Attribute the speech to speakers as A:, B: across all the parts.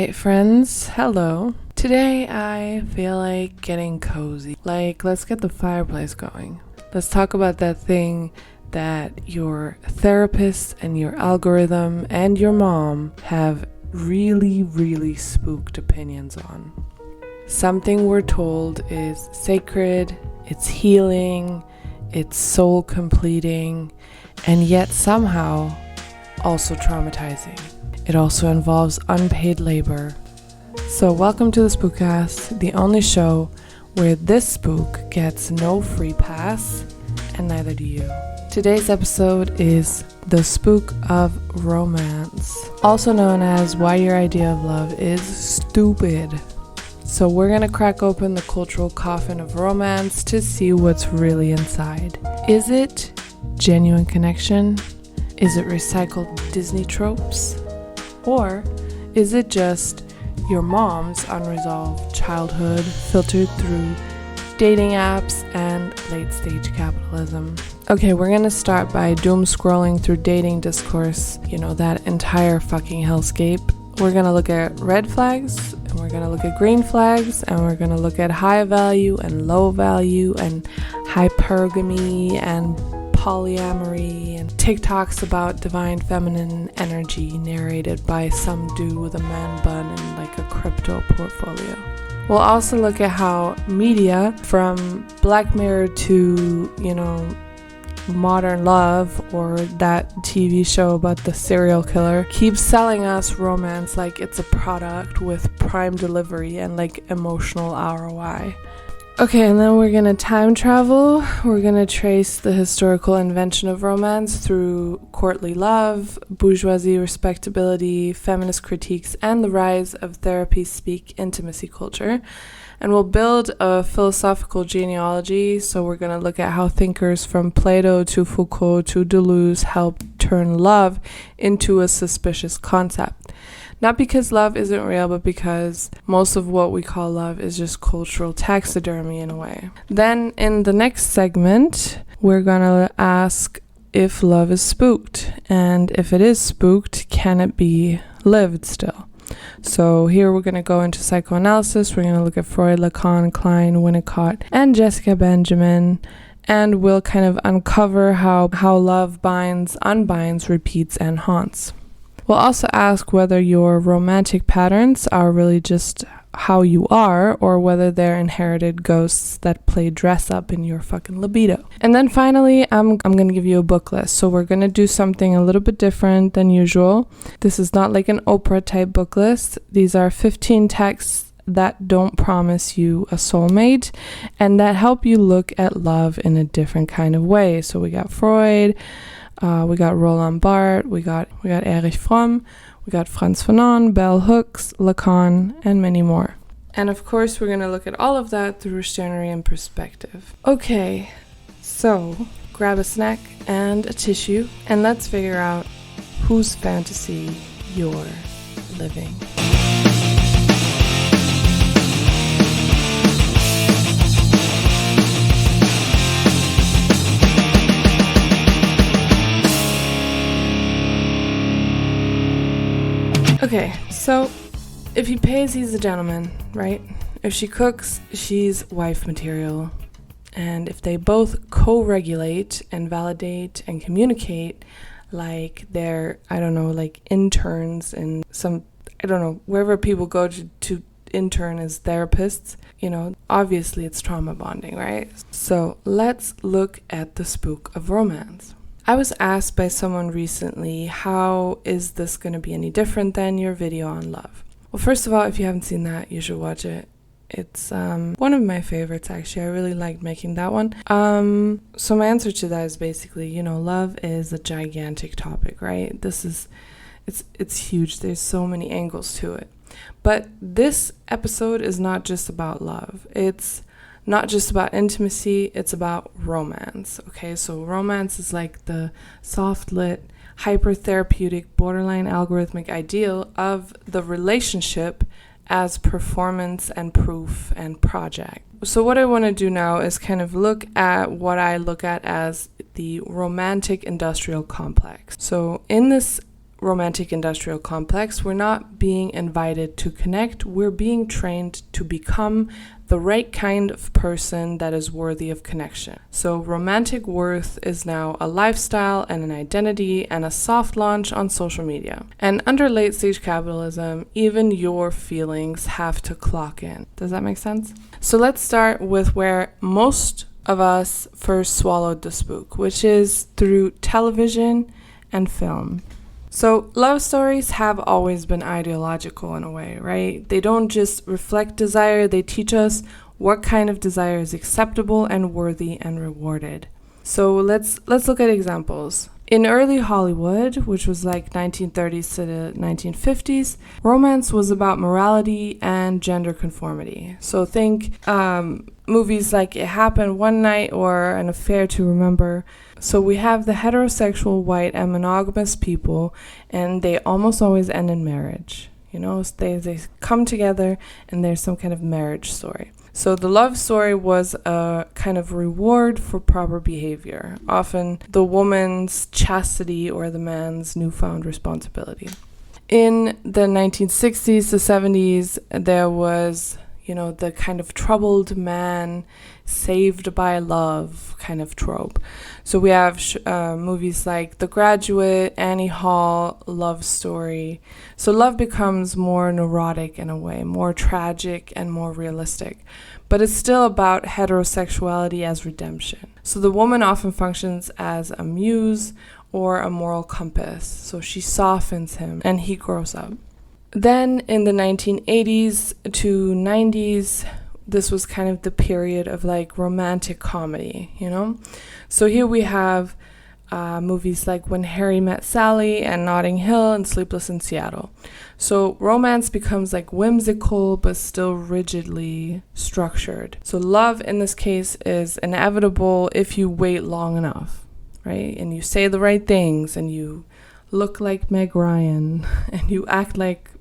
A: Alright friends, hello. Today I feel like getting cozy. Let's get the fireplace going. Let's talk about that thing that your therapist and your algorithm and your mom have really spooked opinions on. Something we're told is sacred, it's healing, it's soul completing, and yet somehow also traumatizing. It also involves unpaid labor. So welcome to the Spookcast, the only show where this spook gets no free pass, and neither do you. Today's episode is the spook of romance, also known as why your idea of love is stupid. So we're gonna crack open the cultural coffin of romance to see what's really inside. Is it genuine connection? Is it recycled Disney tropes? Or is it just your mom's unresolved childhood filtered through dating apps and late-stage capitalism? Okay, we're gonna start by doom scrolling through dating discourse, that entire fucking hellscape. We're gonna look at red flags, and we're gonna look at green flags, and we're gonna look at high value and low value and hypergamy and polyamory and TikToks about divine feminine energy narrated by some dude with a man bun and a crypto portfolio. We'll also look at how media, from Black Mirror to, Modern Love or that TV show about the serial killer, keeps selling us romance like it's a product with prime delivery and emotional ROI. Okay, and then we're gonna time travel. We're gonna trace the historical invention of romance through courtly love, bourgeoisie respectability, feminist critiques, and the rise of therapy speak intimacy culture. And we'll build a philosophical genealogy, so we're gonna look at how thinkers from Plato to Foucault to Deleuze helped turn love into a suspicious concept. Not because love isn't real, but because most of what we call love is just cultural taxidermy in a way. Then in the next segment, we're gonna ask if love is spooked. And if it is spooked, can it be lived still? So here we're gonna go into psychoanalysis. We're gonna look at Freud, Lacan, Klein, Winnicott, and Jessica Benjamin. And we'll kind of uncover how love binds, unbinds, repeats, and haunts. We'll also ask whether your romantic patterns are really just how you are, or whether they're inherited ghosts that play dress up in your fucking libido. And then finally, I'm going to give you a book list. So we're going to do something a little bit different than usual. This is not like an Oprah type book list. These are 15 texts that don't promise you a soulmate and that help you look at love in a different kind of way. So we got Freud, we got Roland Barthes, we got Erich Fromm, we got Franz Fanon, Bell Hooks, Lacan, and many more. And of course, we're going to look at all of that through Stirnerian perspective. Okay, so grab a snack and a tissue, and let's figure out whose fantasy you're living. Okay, so if he pays, he's a gentleman, right? If she cooks, she's wife material. And if they both co-regulate and validate and communicate like they're, interns in some, wherever people go to intern as therapists, obviously it's trauma bonding, right? So let's look at the spook of romance. I was asked by someone recently, how is this going to be any different than your video on love? Well, first of all, if you haven't seen that, you should watch it. It's one of my favorites, actually. I really liked making that one. So my answer to that is basically, love is a gigantic topic, right? It's huge. There's so many angles to it. But this episode is not just about love. It's not just about intimacy, it's about romance, okay? So romance is like the soft-lit, hyper-therapeutic, borderline algorithmic ideal of the relationship as performance and proof and project. So what I want to do now is kind of look at what I look at as the romantic industrial complex. So in this romantic industrial complex, we're not being invited to connect. We're being trained to become the right kind of person that is worthy of connection. So romantic worth is now a lifestyle and an identity and a soft launch on social media. And under late stage capitalism, even your feelings have to clock in. Does that make sense? So let's start with where most of us first swallowed the spook, which is through television and film. So love stories have always been ideological in a way, right? They don't just reflect desire, they teach us what kind of desire is acceptable and worthy and rewarded. So let's look at examples. In early Hollywood, which was like 1930s to the 1950s, romance was about morality and gender conformity. So think movies like It Happened One Night or An Affair to Remember. So we have the heterosexual, white, and monogamous people, and they almost always end in marriage. You know, they come together and there's some kind of marriage story. So the love story was a kind of reward for proper behavior, often the woman's chastity or the man's newfound responsibility. In the 1960s to 70s, there was, you know, the kind of troubled man saved by love kind of trope. So we have movies like The Graduate, Annie Hall, Love Story. So love becomes more neurotic in a way, more tragic and more realistic. But it's still about heterosexuality as redemption. So the woman often functions as a muse or a moral compass. So she softens him and he grows up. Then in the 1980s to 90s, this was kind of the period of like romantic comedy, you know? So here we have movies like When Harry Met Sally and Notting Hill and Sleepless in Seattle. So romance becomes like whimsical but still rigidly structured. So love in this case is inevitable if you wait long enough, right? And you say the right things and you look like Meg Ryan and you act like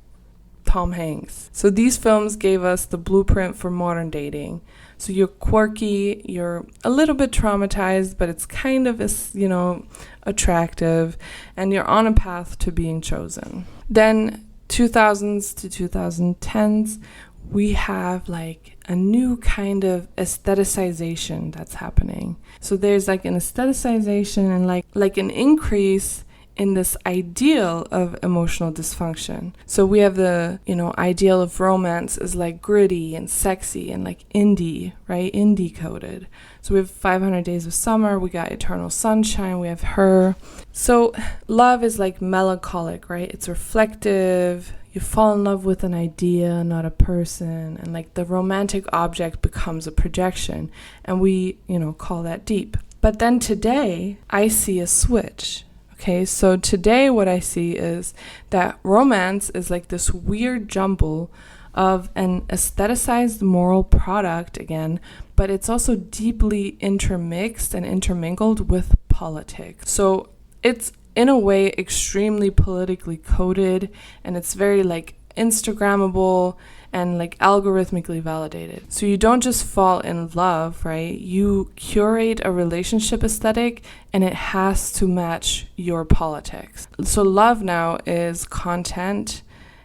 A: Tom Hanks. So these films gave us the blueprint for modern dating. So you're quirky, you're a little bit traumatized, but it's kind of, you know, attractive, and you're on a path to being chosen. Then 2000s to 2010s, we have like a new kind of aestheticization that's happening. So there's like an aestheticization and like an increase in this ideal of emotional dysfunction. So we have the, you know, ideal of romance is like gritty and sexy and like indie, right? Indie coded. So we have 500 Days of Summer, we got Eternal Sunshine, we have Her. So love is like melancholic, right? It's reflective. You fall in love with an idea, not a person. And like the romantic object becomes a projection. And we, you know, call that deep. But then today, I see a switch. Okay, so today what I see is that romance is like this weird jumble of an aestheticized moral product again, but it's also deeply intermixed and intermingled with politics. So it's in a way extremely politically coded, and it's very like Instagrammable and like algorithmically validated. So you don't just fall in love, right? You curate a relationship aesthetic and it has to match your politics. So love now is content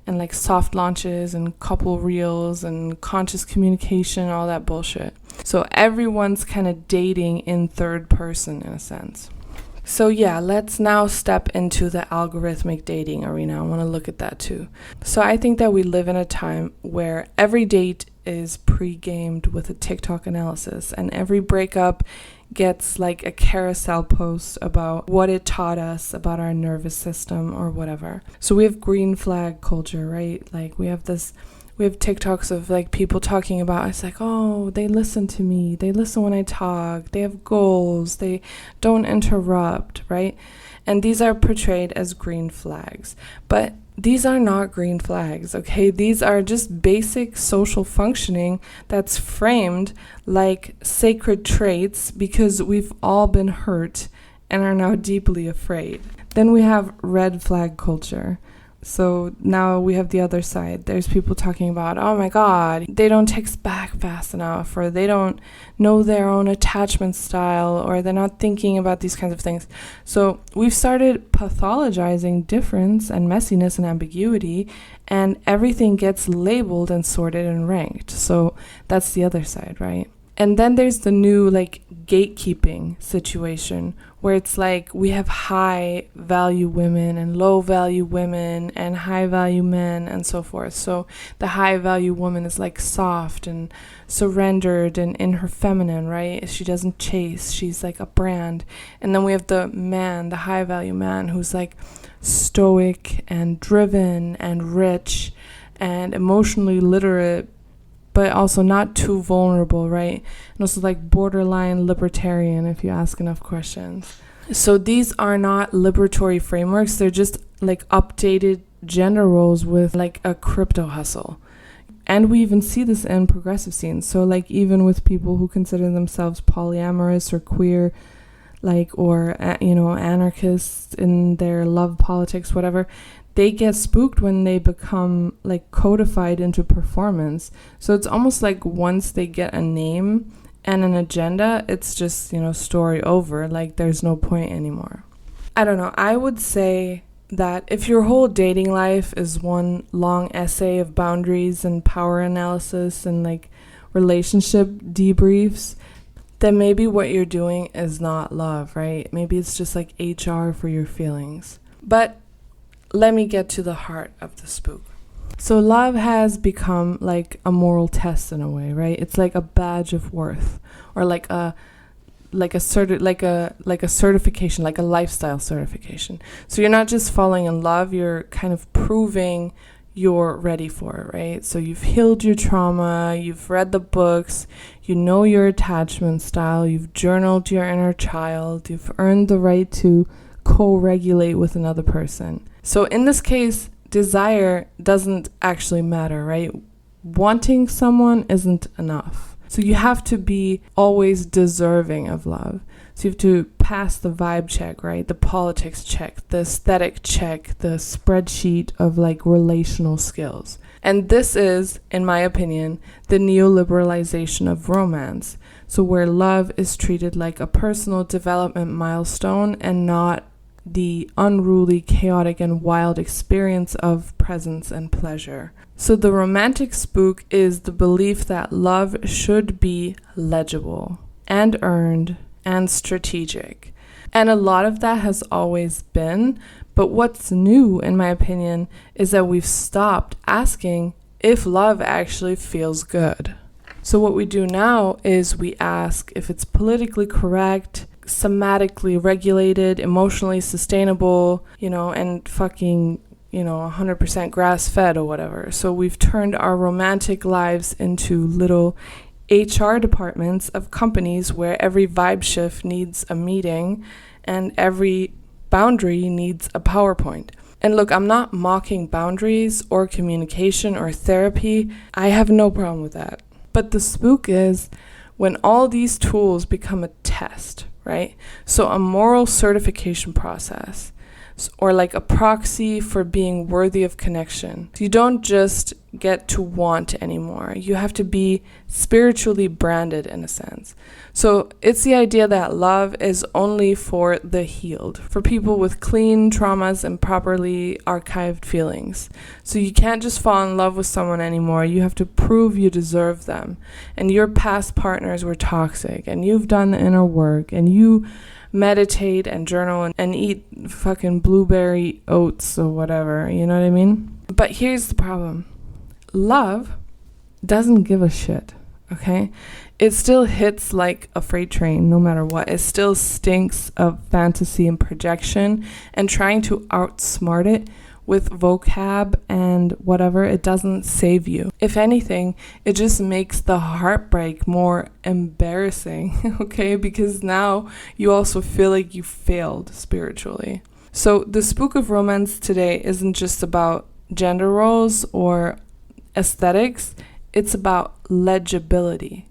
A: and like soft launches and couple reels and conscious communication, all that bullshit. So everyone's kind of dating in third person in a sense. So yeah, let's now step into the algorithmic dating arena. I want to look at that too. So I think that we live in a time where every date is pre-gamed with a TikTok analysis, and every breakup gets like a carousel post about what it taught us about our nervous system or whatever. So we have green flag culture, right? Like we have TikToks of like people talking about, it's like, oh, they listen to me. They listen when I talk. They have goals. They don't interrupt, right? And these are portrayed as green flags. But these are not green flags, okay? These are just basic social functioning that's framed like sacred traits because we've all been hurt and are now deeply afraid. Then we have red flag culture, So now we have the other side. There's people talking about, oh my God, they don't text back fast enough, or they don't know their own attachment style, or they're not thinking about these kinds of things. So we've started pathologizing difference and messiness and ambiguity, and everything gets labeled and sorted and ranked. So that's the other side, right? And then there's the new gatekeeping situation where it's we have high value women and low value women and high value men and so forth. So the high value woman is soft and surrendered and in her feminine, right? She doesn't chase. She's a brand. And then we have the man, the high value man, who's stoic and driven and rich and emotionally literate, but also not too vulnerable, right? And also borderline libertarian if you ask enough questions. So these are not liberatory frameworks. They're just updated gender roles with a crypto hustle. And we even see this in progressive scenes. So even with people who consider themselves polyamorous or queer, or anarchists in their love politics, whatever, they get spooked when they become codified into performance. So it's almost once they get a name and an agenda, it's just, story over. There's no point anymore. I don't know. I would say that if your whole dating life is one long essay of boundaries and power analysis and relationship debriefs, then maybe what you're doing is not love, right? Maybe it's just HR for your feelings. But let me get to the heart of the spook. So love has become a moral test in a way, right? It's a badge of worth, or a certification, a lifestyle certification. So you're not just falling in love, you're kind of proving you're ready for it, right? So you've healed your trauma, you've read the books, you know your attachment style, you've journaled your inner child, you've earned the right to co-regulate with another person. So in this case, desire doesn't actually matter, right? Wanting someone isn't enough. So you have to be always deserving of love. So you have to pass the vibe check, right? The politics check, the aesthetic check, the spreadsheet of relational skills. And this is, in my opinion, the neoliberalization of romance. So where love is treated like a personal development milestone and not the unruly, chaotic, and wild experience of presence and pleasure. So the romantic spook is the belief that love should be legible and earned and strategic. And a lot of that has always been, but what's new, in my opinion, is that we've stopped asking if love actually feels good. So what we do now is we ask if it's politically correct, somatically regulated, emotionally sustainable, and fucking, 100% grass-fed or whatever. So we've turned our romantic lives into little HR departments of companies where every vibe shift needs a meeting and every boundary needs a PowerPoint. And look, I'm not mocking boundaries or communication or therapy. I have no problem with that. But the spook is when all these tools become a test, right? So a moral certification process, or a proxy for being worthy of connection. You don't just get to want anymore. You have to be spiritually branded in a sense. So it's the idea that love is only for the healed, for people with clean traumas and properly archived feelings. So you can't just fall in love with someone anymore. You have to prove you deserve them. And your past partners were toxic, and you've done the inner work, and you meditate and journal and eat fucking blueberry oats or whatever, you know what I mean? But here's the problem. Love doesn't give a shit, okay? It still hits like a freight train no matter what. It still stinks of fantasy and projection, and trying to outsmart it with vocab and whatever, it doesn't save you. If anything, it just makes the heartbreak more embarrassing, okay? Because now you also feel like you failed spiritually. So the spook of romance today isn't just about gender roles or aesthetics, it's about legibility.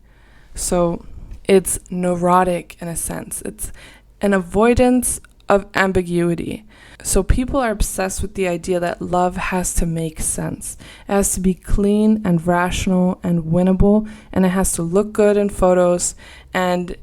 A: So it's neurotic in a sense. It's an avoidance of ambiguity. So people are obsessed with the idea that love has to make sense. It has to be clean and rational and winnable, and it has to look good in photos and,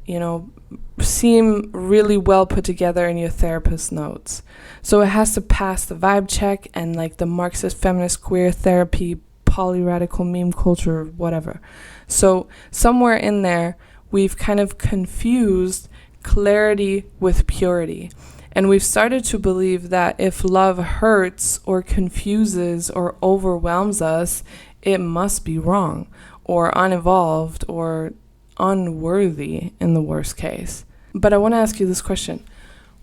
A: seem really well put together in your therapist's notes. So it has to pass the vibe check and like the Marxist feminist queer therapy, polyradical meme culture, whatever. So somewhere in there, we've kind of confused clarity with purity. And we've started to believe that if love hurts or confuses or overwhelms us, it must be wrong or unevolved or unworthy in the worst case. But I want to ask you this question.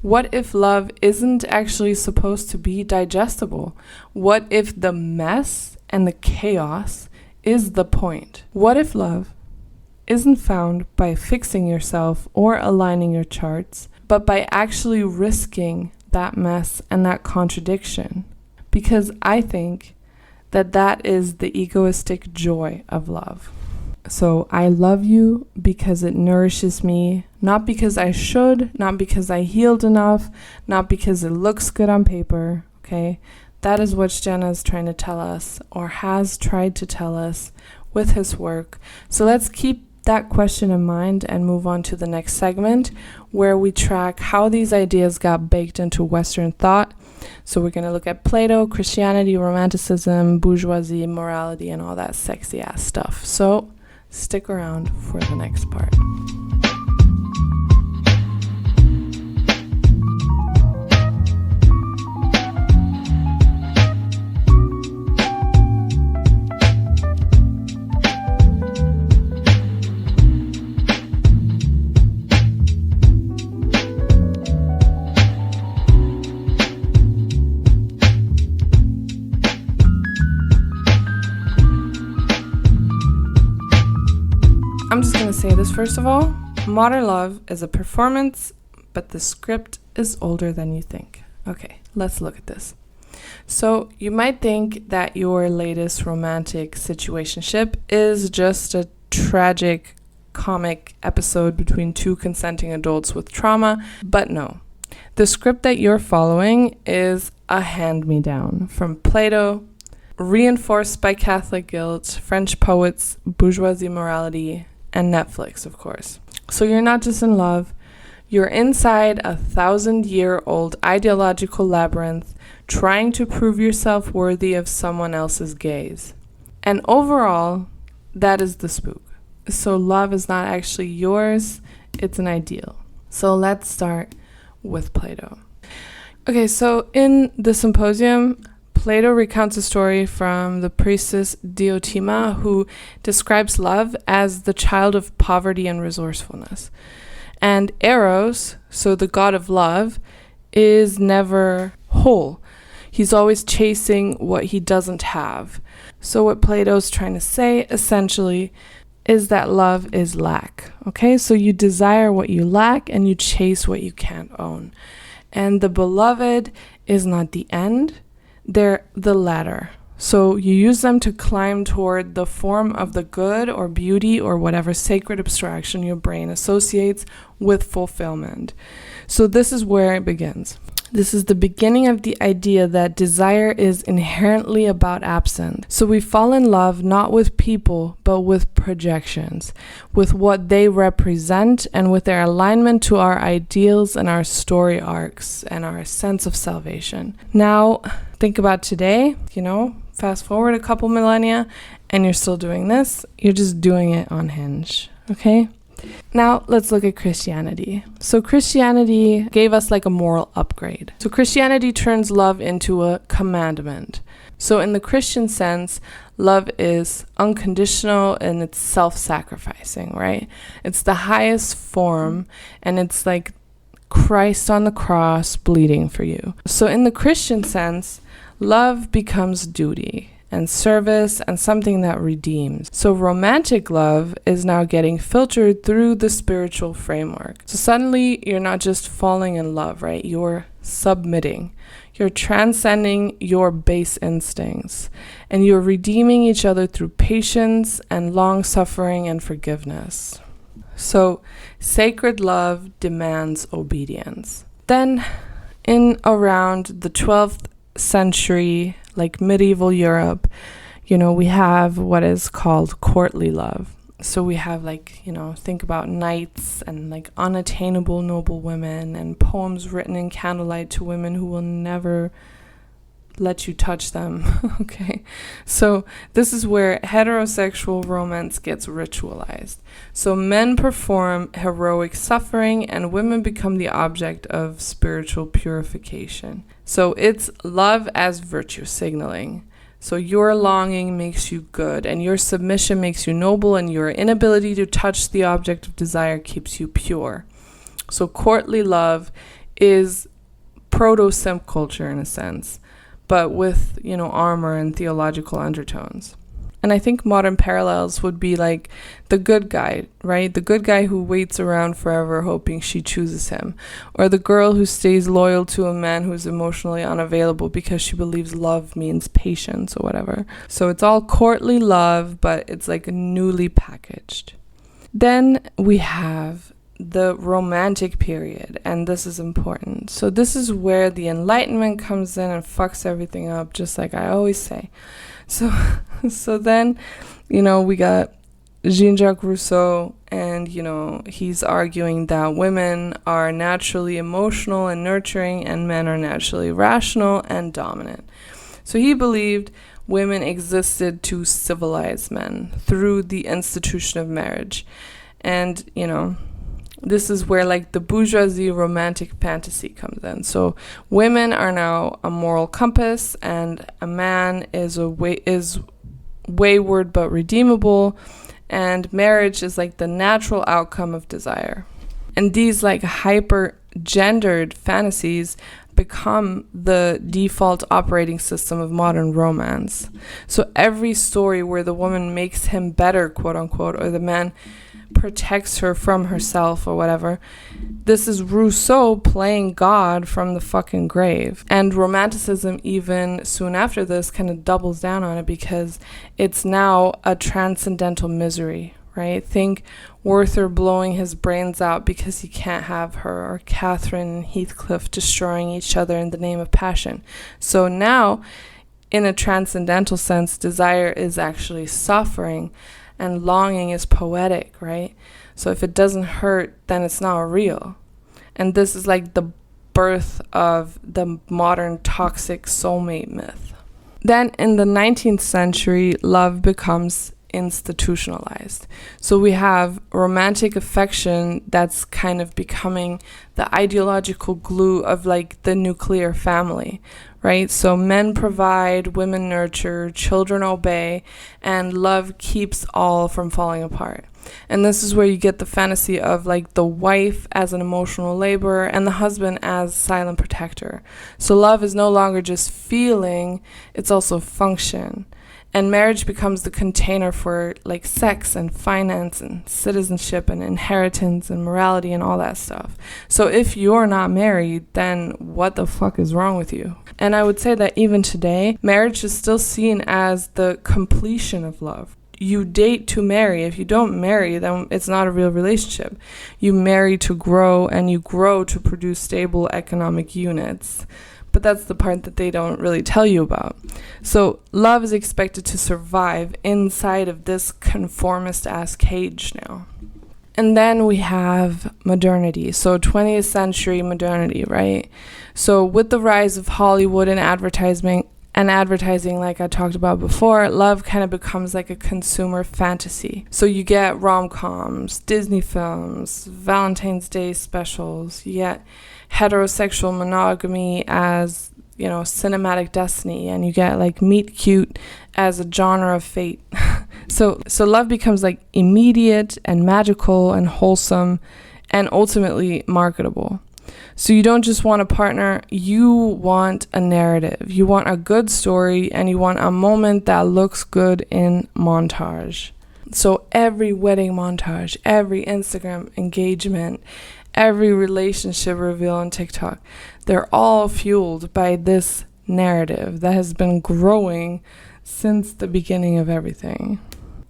A: What if love isn't actually supposed to be digestible? What if the mess and the chaos is the point? What if love isn't found by fixing yourself or aligning your charts, but by actually risking that mess and that contradiction? Because I think that is the egoistic joy of love. So I love you because it nourishes me, not because I should, not because I healed enough, not because it looks good on paper, okay? That is what Jenna is trying to tell us, or has tried to tell us with his work. So let's keep that question in mind and move on to the next segment, where we track how these ideas got baked into Western thought. So we're going to look at Plato, Christianity, Romanticism, bourgeoisie, morality, and all that sexy ass stuff. So stick around for the next part. I'm just going to say this first of all. Modern love is a performance, but the script is older than you think. Okay, let's look at this. So you might think that your latest romantic situationship is just a tragic comic episode between two consenting adults with trauma, but no. The script that you're following is a hand-me-down from Plato, reinforced by Catholic guilt, French poets, bourgeoisie morality, and Netflix, of course. So you're not just in love, you're inside a 1,000-year-old ideological labyrinth trying to prove yourself worthy of someone else's gaze. And overall, that is the spook. So love is not actually yours, it's an ideal. So let's start with Plato. Okay, so in the Symposium, Plato recounts a story from the priestess Diotima, who describes love as the child of poverty and resourcefulness. And Eros, so the god of love, is never whole. He's always chasing what he doesn't have. So what Plato's trying to say, essentially, is that love is lack. Okay, so you desire what you lack and you chase what you can't own. And the beloved is not the end. They're the ladder. So you use them to climb toward the form of the good or beauty or whatever sacred abstraction your brain associates with fulfillment. So this is where it begins. This is the beginning of the idea that desire is inherently about absence. So we fall in love not with people, but with projections, with what they represent and with their alignment to our ideals and our story arcs and our sense of salvation. Now, think about today, fast forward a couple millennia and you're still doing this. You're just doing it on Hinge, okay? Now, let's look at Christianity. So Christianity gave us like a moral upgrade. So Christianity turns love into a commandment. So in the Christian sense, love is unconditional and it's self-sacrificing, right? It's the highest form and it's like Christ on the cross bleeding for you. So in the Christian sense, love becomes duty and service and something that redeems. So romantic love is now getting filtered through the spiritual framework. So suddenly you're not just falling in love, right? You're submitting. You're transcending your base instincts. And you're redeeming each other through patience and long-suffering and forgiveness. So sacred love demands obedience. Then in around the 12th century, like medieval Europe, we have what is called courtly love. So we have think about knights and like unattainable noble women, and poems written in candlelight to women who will never let you touch them. Okay, so this is where heterosexual romance gets ritualized. So men perform heroic suffering and women become the object of spiritual purification. So it's love as virtue signaling. So your longing makes you good, and your submission makes you noble, and your inability to touch the object of desire keeps you pure. So courtly love is proto-simp culture in a sense, but with, armor and theological undertones. And I think modern parallels would be like the good guy, right? The good guy who waits around forever hoping she chooses him. Or the girl who stays loyal to a man who's emotionally unavailable because she believes love means patience or whatever. So it's all courtly love, but it's like newly packaged. Then we have the romantic period, and this is important. So this is where the Enlightenment comes in and fucks everything up, just like I always say. So then, we got Jean-Jacques Rousseau, and, he's arguing that women are naturally emotional and nurturing, and men are naturally rational and dominant. So he believed women existed to civilize men through the institution of marriage. And, this is where like the bourgeoisie romantic fantasy comes in. So women are now a moral compass, and a man is wayward but redeemable, and marriage is like the natural outcome of desire. And these like hyper gendered fantasies become the default operating system of modern romance. So every story where the woman makes him better, quote unquote, or the man protects her from herself or whatever, this is Rousseau playing God from the fucking grave. And romanticism, even soon after this, kind of doubles down on it because it's now a transcendental misery, right? Think Werther blowing his brains out because he can't have her, or Catherine and Heathcliff destroying each other in the name of passion. So now, in a transcendental sense, desire is actually suffering, and longing is poetic, right? So if it doesn't hurt, then it's not real. And this is like the birth of the modern toxic soulmate myth. Then in the 19th century, love becomes institutionalized. So we have romantic affection that's kind of becoming the ideological glue of like the nuclear family, right? So men provide, women nurture, children obey, and love keeps all from falling apart. And this is where you get the fantasy of like the wife as an emotional laborer and the husband as silent protector. So love is no longer just feeling, it's also function. And marriage becomes the container for like sex and finance and citizenship and inheritance and morality and all that stuff. So if you're not married, then what the fuck is wrong with you? And I would say that even today, marriage is still seen as the completion of love. You date to marry. If you don't marry, then it's not a real relationship. You marry to grow, and you grow to produce stable economic units. But that's the part that they don't really tell you about. So love is expected to survive inside of this conformist-ass cage now. And then we have modernity. So 20th century modernity, right? So with the rise of Hollywood and advertising, like I talked about before, love kind of becomes like a consumer fantasy. So you get rom-coms, Disney films, Valentine's Day specials, you get heterosexual monogamy as, cinematic destiny, and you get like meet cute as a genre of fate. So love becomes like immediate and magical and wholesome and ultimately marketable. So you don't just want a partner, you want a narrative. You want a good story, and you want a moment that looks good in montage. So every wedding montage, every Instagram engagement, every relationship reveal on TikTok, they're all fueled by this narrative that has been growing since the beginning of everything.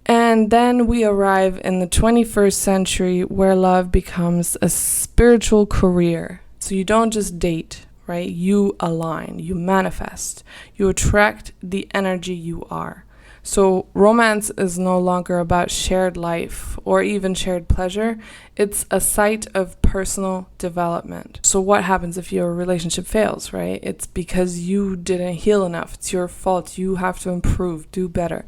A: And then we arrive in the 21st century where love becomes a spiritual career. So you don't just date, right? You align, you manifest, you attract the energy you are. So romance is no longer about shared life or even shared pleasure. It's a site of personal development. So what happens if your relationship fails, right? It's because you didn't heal enough. It's your fault. You have to improve, do better.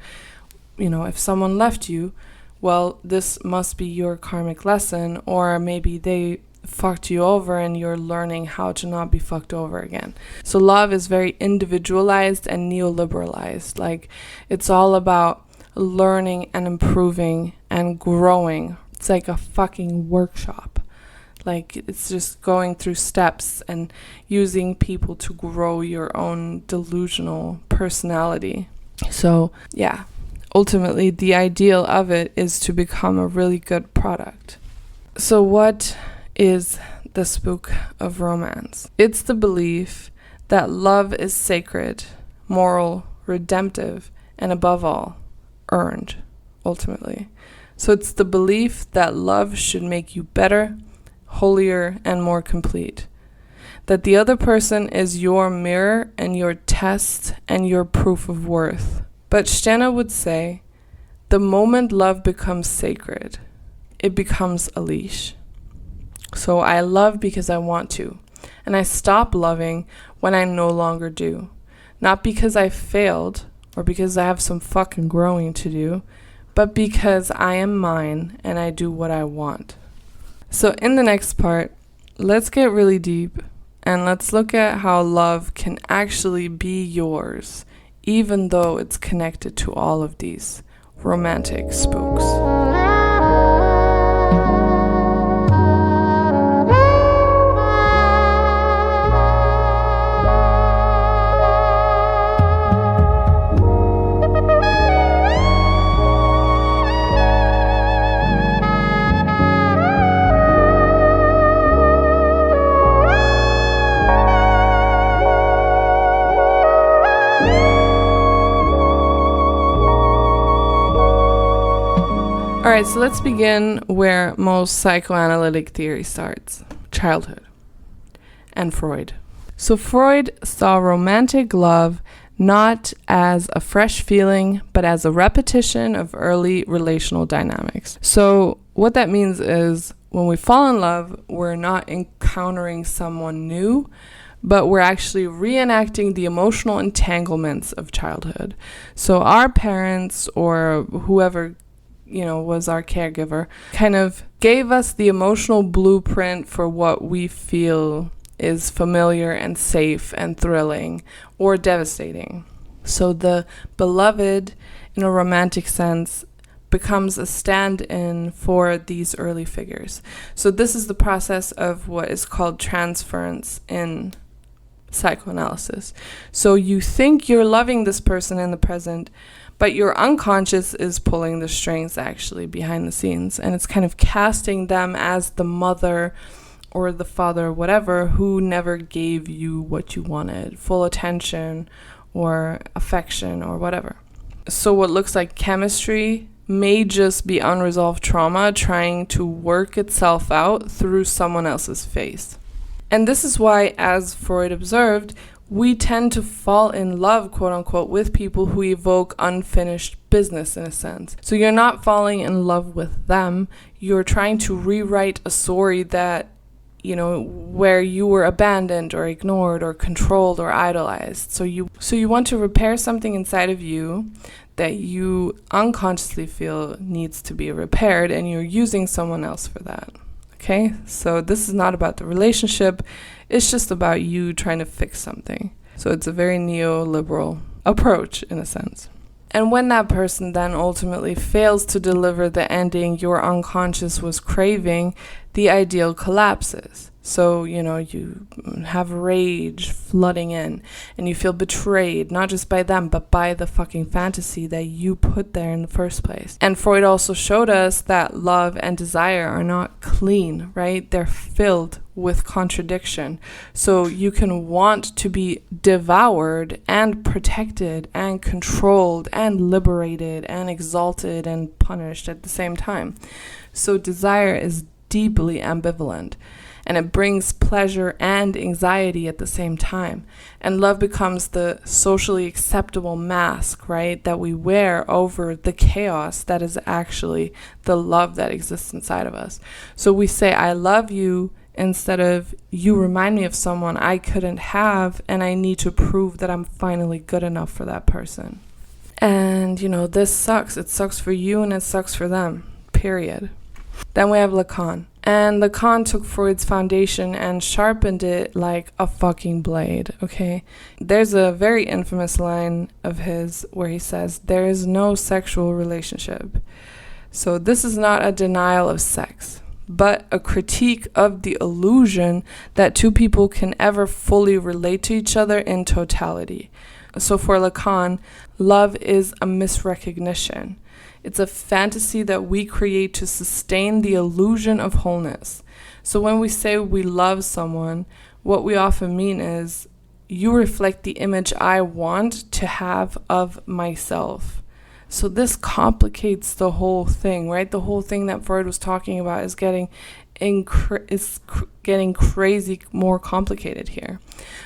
A: If someone left you, well, this must be your karmic lesson, or maybe they fucked you over and you're learning how to not be fucked over again. So love is very individualized and neoliberalized. Like, it's all about learning and improving and growing. It's like a fucking workshop. Like, it's just going through steps and using people to grow your own delusional personality. So yeah, ultimately the ideal of it is to become a really good product. So what is the spook of romance? It's the belief that love is sacred, moral, redemptive, and above all, earned, ultimately. So it's the belief that love should make you better, holier, and more complete. That the other person is your mirror and your test and your proof of worth. But Stena would say, the moment love becomes sacred, it becomes a leash. So I love because I want to, and I stop loving when I no longer do. Not because I failed or because I have some fucking growing to do, but because I am mine and I do what I want. So in the next part, let's get really deep and let's look at how love can actually be yours, even though it's connected to all of these romantic spooks. Alright, so let's begin where most psychoanalytic theory starts, childhood, and Freud. So Freud saw romantic love not as a fresh feeling, but as a repetition of early relational dynamics. So what that means is when we fall in love, we're not encountering someone new, but we're actually reenacting the emotional entanglements of childhood. So our parents or whoever was our caregiver, kind of gave us the emotional blueprint for what we feel is familiar and safe and thrilling or devastating. So the beloved, in a romantic sense, becomes a stand-in for these early figures. So this is the process of what is called transference in psychoanalysis. So you think you're loving this person in the present, but your unconscious is pulling the strings actually behind the scenes, and it's kind of casting them as the mother or the father, whatever, who never gave you what you wanted, full attention or affection or whatever. So what looks like chemistry may just be unresolved trauma trying to work itself out through someone else's face. And this is why, as Freud observed, we tend to fall in love, quote unquote, with people who evoke unfinished business in a sense. So you're not falling in love with them. You're trying to rewrite a story that, where you were abandoned or ignored or controlled or idolized. So you want to repair something inside of you that you unconsciously feel needs to be repaired, and you're using someone else for that. Okay, so this is not about the relationship, it's just about you trying to fix something. So it's a very neoliberal approach in a sense. And when that person then ultimately fails to deliver the ending your unconscious was craving, the ideal collapses. So, you have rage flooding in and you feel betrayed, not just by them, but by the fucking fantasy that you put there in the first place. And Freud also showed us that love and desire are not clean, right? They're filled with contradiction. So you can want to be devoured and protected and controlled and liberated and exalted and punished at the same time. So desire is deeply ambivalent. and it brings pleasure and anxiety at the same time. And love becomes the socially acceptable mask, right, that we wear over the chaos that is actually the love that exists inside of us. So we say, I love you, instead of you remind me of someone I couldn't have, and I need to prove that I'm finally good enough for that person. And, this sucks. It sucks for you and it sucks for them, period. Then we have Lacan. And Lacan took Freud's foundation and sharpened it like a fucking blade, okay? There's a very infamous line of his where he says, there is no sexual relationship. So this is not a denial of sex, but a critique of the illusion that two people can ever fully relate to each other in totality. So for Lacan, love is a misrecognition. It's a fantasy that we create to sustain the illusion of wholeness. So when we say we love someone, what we often mean is, you reflect the image I want to have of myself. So this complicates the whole thing, right? The whole thing that Freud was talking about is getting crazy more complicated here.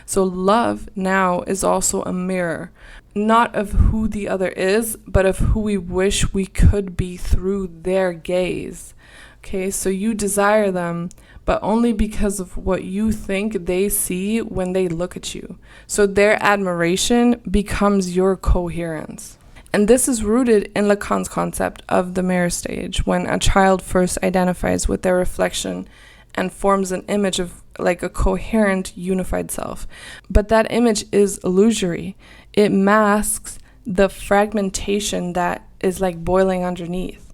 A: So love now is also a mirror, not of who the other is, but of who we wish we could be through their gaze. Okay, so you desire them, but only because of what you think they see when they look at you. So their admiration becomes your coherence. And this is rooted in Lacan's concept of the mirror stage, when a child first identifies with their reflection and forms an image of like a coherent, unified self. But that image is illusory. It masks the fragmentation that is like boiling underneath.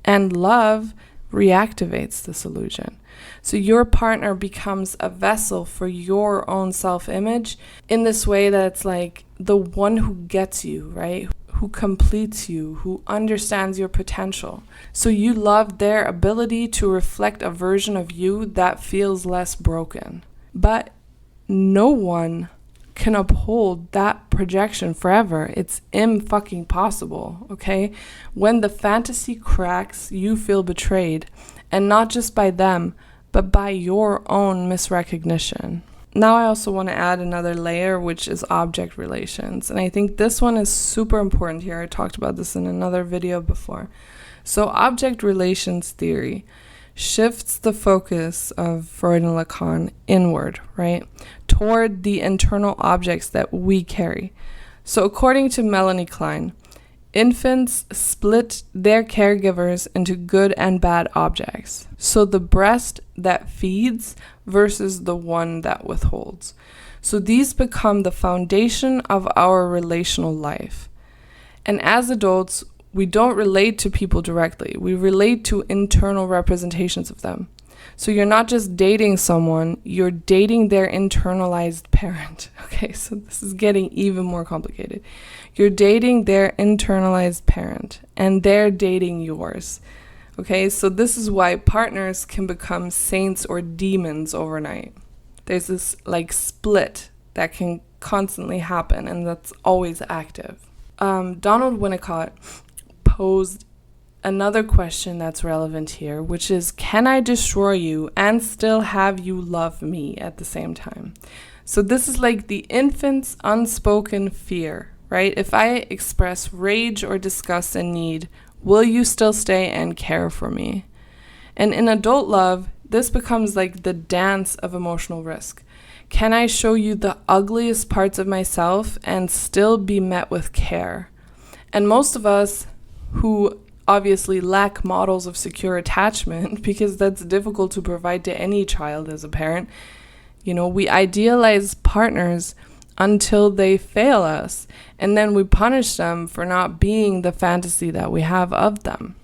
A: And love reactivates this illusion. So your partner becomes a vessel for your own self-image in this way that it's like the one who gets you, right? Who completes you, who understands your potential. So you love their ability to reflect a version of you that feels less broken. But no one can uphold that projection forever. It's impossible, okay? When the fantasy cracks, you feel betrayed, and not just by them, but by your own misrecognition. Now I also want to add another layer, which is object relations. And I think this one is super important here. I talked about this in another video before. So object relations theory shifts the focus of Freud and Lacan inward, right? Toward the internal objects that we carry. So according to Melanie Klein, infants split their caregivers into good and bad objects. So the breast that feeds versus the one that withholds. So these become the foundation of our relational life. And as adults, we don't relate to people directly. We relate to internal representations of them. So you're not just dating someone, you're dating their internalized parent. Okay, so this is getting even more complicated. You're dating their internalized parent, and they're dating yours. Okay, so this is why partners can become saints or demons overnight. There's this like split that can constantly happen, and that's always active. Donald Winnicott posed another question that's relevant here, which is, can I destroy you and still have you love me at the same time? So this is like the infant's unspoken fear, right? If I express rage or disgust and need, will you still stay and care for me? And in adult love, this becomes like the dance of emotional risk. Can I show you the ugliest parts of myself and still be met with care? And most of us who obviously lack models of secure attachment, because that's difficult to provide to any child as a parent, we idealize partners until they fail us, and then we punish them for not being the fantasy that we have of them.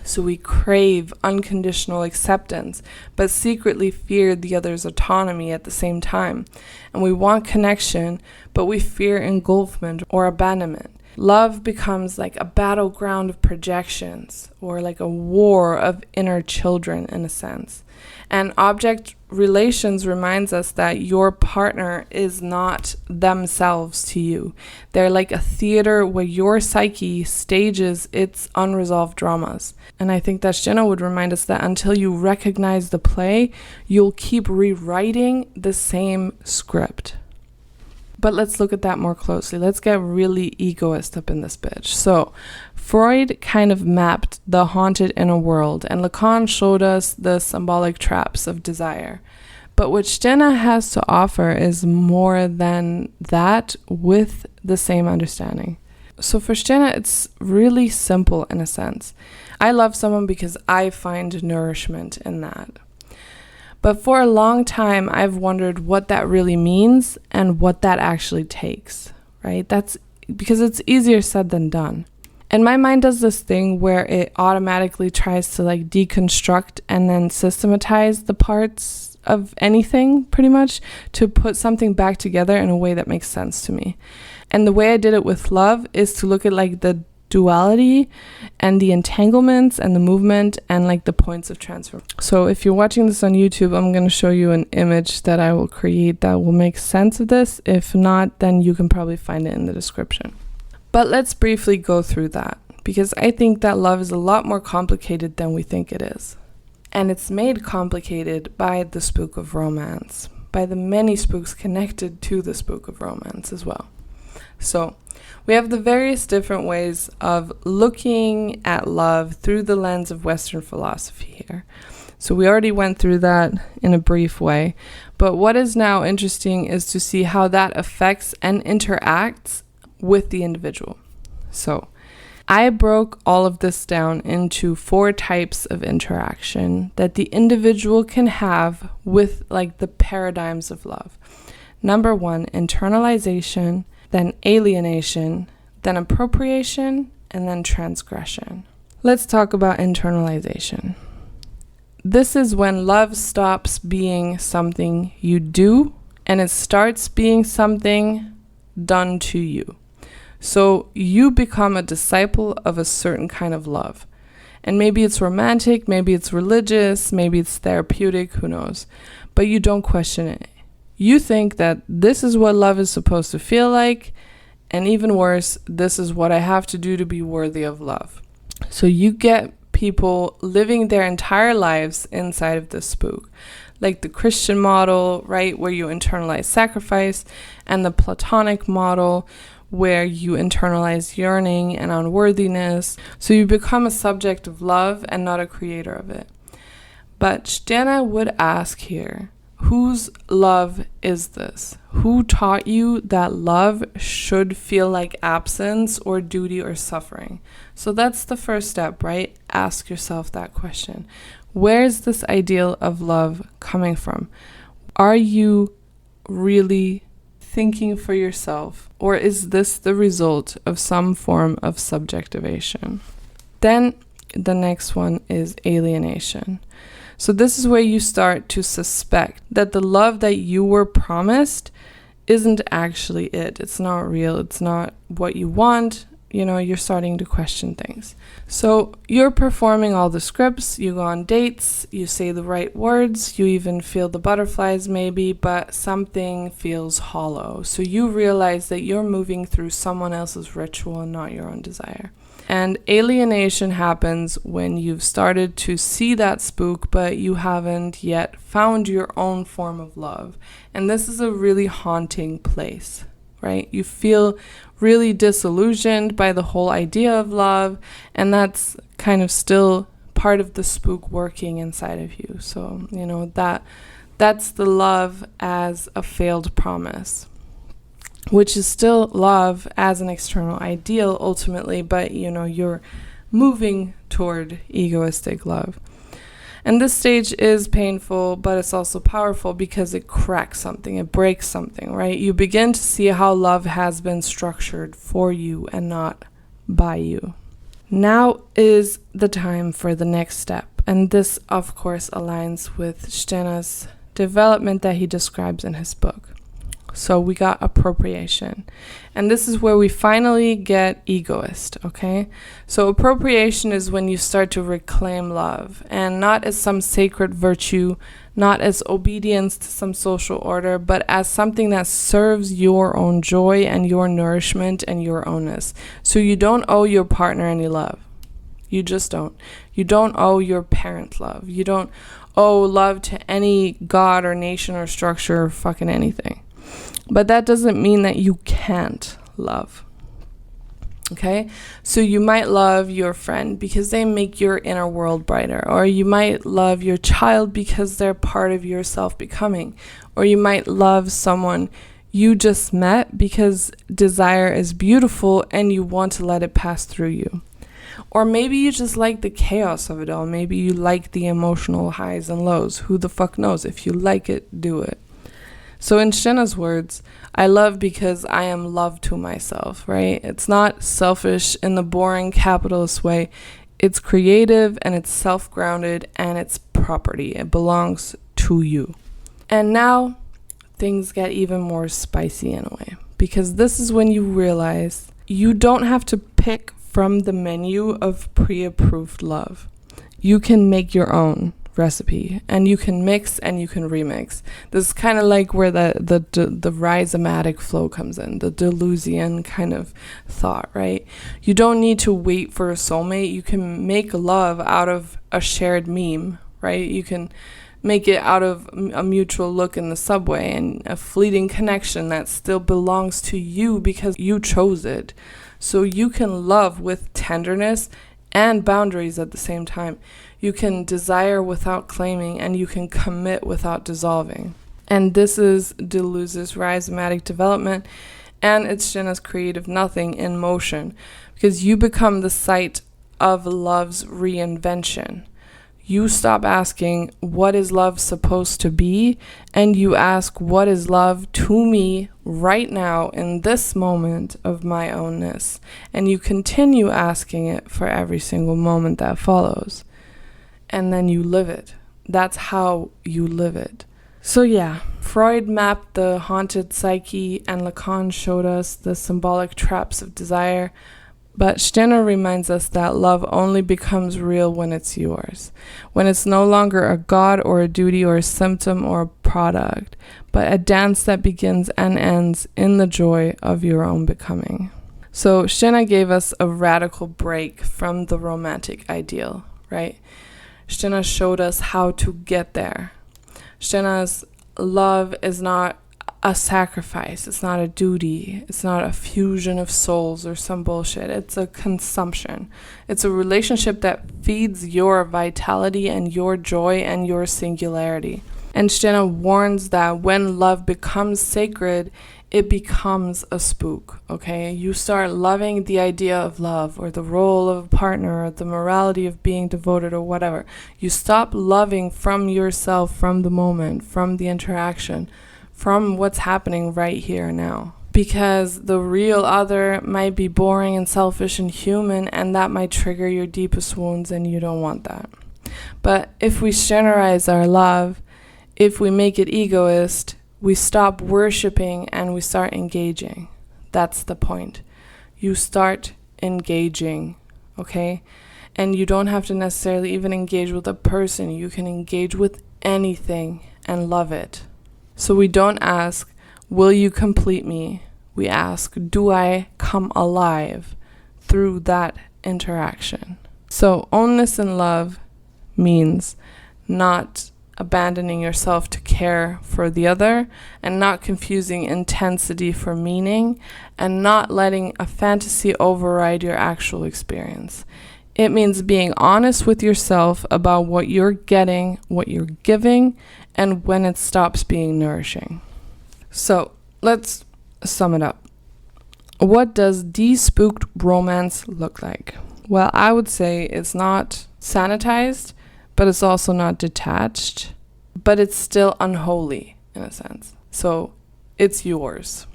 A: So we crave unconditional acceptance, but secretly fear the other's autonomy at the same time. And we want connection, but we fear engulfment or abandonment. Love becomes like a battleground of projections, or like a war of inner children in a sense. And object relations reminds us that your partner is not themselves to you. They're like a theater where your psyche stages its unresolved dramas. And I think that Jenna would remind us that until you recognize the play, you'll keep rewriting the same script. But let's look at that more closely. Let's get really egoist up in this bitch. So Freud kind of mapped the haunted inner world, and Lacan showed us the symbolic traps of desire. But what Stena has to offer is more than that, with the same understanding. So for Stena, it's really simple in a sense. I love someone because I find nourishment in that. But for a long time, I've wondered what that really means and what that actually takes, right? That's because it's easier said than done. And my mind does this thing where it automatically tries to like deconstruct and then systematize the parts of anything pretty much to put something back together in a way that makes sense to me. And the way I did it with love is to look at like the duality and the entanglements and the movement and like the points of transfer. So if you're watching this on YouTube, I'm going to show you an image that I will create that will make sense of this. If not, then you can probably find it in the description. But let's briefly go through that, because I think that love is a lot more complicated than we think it is. And it's made complicated by the spook of romance, by the many spooks connected to the spook of romance as well. So we have the various different ways of looking at love through the lens of Western philosophy here. So we already went through that in a brief way, but what is now interesting is to see how that affects and interacts with the individual. So I broke all of this down into 4 types of interaction that the individual can have with like the paradigms of love. Number 1, internalization, then alienation, then appropriation, and then transgression. Let's talk about internalization. This is when love stops being something you do and it starts being something done to you. So you become a disciple of a certain kind of love. And maybe it's romantic, maybe it's religious, maybe it's therapeutic, who knows. But you don't question it. You think that this is what love is supposed to feel like, and even worse, this is what I have to do to be worthy of love. So you get people living their entire lives inside of this spook, like the Christian model, right, where you internalize sacrifice, and the Platonic model, where you internalize yearning and unworthiness. So you become a subject of love and not a creator of it. But Stena would ask here, whose love is this? Who taught you that love should feel like absence or duty or suffering? So that's the first step, right? Ask yourself that question. Where is this ideal of love coming from? Are you really thinking for yourself, or is this the result of some form of subjectivation? Then the next one is alienation. So this is where you start to suspect that the love that you were promised isn't actually it. It's not real. It's not what you want. You know, you're starting to question things. So you're performing all the scripts, you go on dates, you say the right words, you even feel the butterflies maybe, but something feels hollow. So you realize that you're moving through someone else's ritual and not your own desire. And alienation happens when you've started to see that spook, but you haven't yet found your own form of love. And this is a really haunting place, right? You feel really disillusioned by the whole idea of love, and that's kind of still part of the spook working inside of you. So, you know, that's the love as a failed promise, which is still love as an external ideal ultimately, but you know, you're moving toward egoistic love. And this stage is painful, but it's also powerful because it cracks something, it breaks something, right? You begin to see how love has been structured for you and not by you. Now is the time for the next step. And this, of course, aligns with Stena's development that he describes in his book. So we got appropriation. And this is where we finally get egoist, okay? So appropriation is when you start to reclaim love, and not as some sacred virtue, not as obedience to some social order, but as something that serves your own joy and your nourishment and your ownness. So you don't owe your partner any love. You just don't. You don't owe your parent love. You don't owe love to any god or nation or structure or fucking anything. But that doesn't mean that you can't love. Okay? So you might love your friend because they make your inner world brighter. Or you might love your child because they're part of your self-becoming. Or you might love someone you just met because desire is beautiful and you want to let it pass through you. Or maybe you just like the chaos of it all. Maybe you like the emotional highs and lows. Who the fuck knows? If you like it, do it. So in Shenna's words, I love because I am love to myself, right? It's not selfish in the boring capitalist way. It's creative and it's self-grounded and it's property. It belongs to you. And now things get even more spicy in a way, because this is when you realize you don't have to pick from the menu of pre-approved love. You can make your own recipe, and you can mix and you can remix. This is kind of like where the rhizomatic flow comes in, the Delusion kind of thought, right? You don't need to wait for a soulmate. You can make love out of a shared meme, right? You can make it out of a mutual look in the subway and a fleeting connection that still belongs to you because you chose it. So you can love with tenderness and boundaries at the same time. You can desire without claiming, and you can commit without dissolving. And this is Deleuze's rhizomatic development, and it's Shenna's creative nothing in motion, because you become the site of love's reinvention. You stop asking, what is love supposed to be? And you ask, what is love to me right now in this moment of my ownness? And you continue asking it for every single moment that follows. And then you live it. That's how you live it. So yeah, Freud mapped the haunted psyche, and Lacan showed us the symbolic traps of desire. But Shenna reminds us that love only becomes real when it's yours, when it's no longer a god or a duty or a symptom or a product, but a dance that begins and ends in the joy of your own becoming. So Shenna gave us a radical break from the romantic ideal, right? Shenna showed us how to get there. Shenna's love is not a sacrifice. It's not a duty. It's not a fusion of souls or some bullshit. It's a consumption. It's a relationship that feeds your vitality and your joy and your singularity. And Shenna warns that when love becomes sacred, it becomes a spook, okay? You start loving the idea of love or the role of a partner or the morality of being devoted or whatever. You stop loving from yourself, from the moment, from the interaction, from what's happening right here and now. Because the real other might be boring and selfish and human, and that might trigger your deepest wounds, and you don't want that. But if we Shennerize our love, if we make it egoist, we stop worshiping and we start engaging. That's the point. You start engaging, okay? And you don't have to necessarily even engage with a person. You can engage with anything and love it. So we don't ask, will you complete me? We ask, do I come alive through that interaction? So ownness in love means not abandoning yourself to care for the other, and not confusing intensity for meaning, and not letting a fantasy override your actual experience. It means being honest with yourself about what you're getting, what you're giving, and when it stops being nourishing. So let's sum it up. What does de-spooked romance look like? Well, I would say it's not sanitized, but it's also not detached, but it's still unholy in a sense. So it's yours.